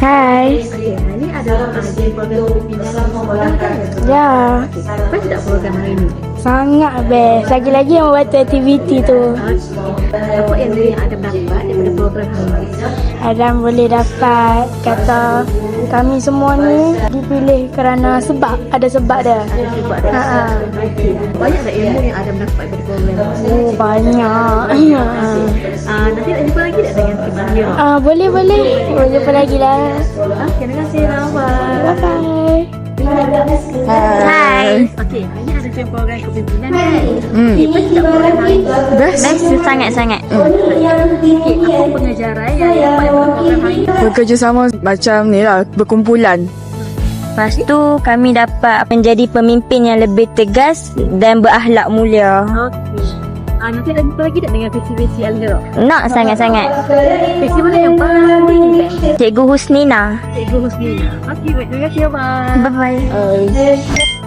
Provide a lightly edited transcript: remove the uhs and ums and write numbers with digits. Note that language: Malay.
Hai. Okey, ini adalah program pimpinan. Ya, Best tak program hari ini? sangat best. Lagi-lagi yang membantu aktiviti tu. Apa yang dia ada dapat daripada program hari ini? Adam boleh dapat kata kami semua ni dipilih kerana sebab. Ada sebab dia. Sebab ada banyak tak ilmu yang Adam dapat daripada program hari ini? Oh, banyak. Nanti nak jumpa lagi tak dengan tim Mahir? Boleh. Boleh jumpa lagi lah. Terima kasih Rawa. Bye-bye. Hai. Okey, ini ada program kepimpinan kan? Okey, best tak program hari ini? Best sangat-sangat. Okey, apa pengajaran yang dapat daripada program hari ini? Bekerjasama macam ni lah, berkumpulan. Lepas tu kami dapat menjadi pemimpin yang lebih tegas dan berakhlak mulia. Okey. Nanti nak jumpa lagi tak dengan visi-visi Al-Hira? Nak sangat-sangat. Visi mana yang paling best? Cikgu Husnina. Cikgu Husnina. Okey, baik. Terima kasih, Abang. Bye-bye.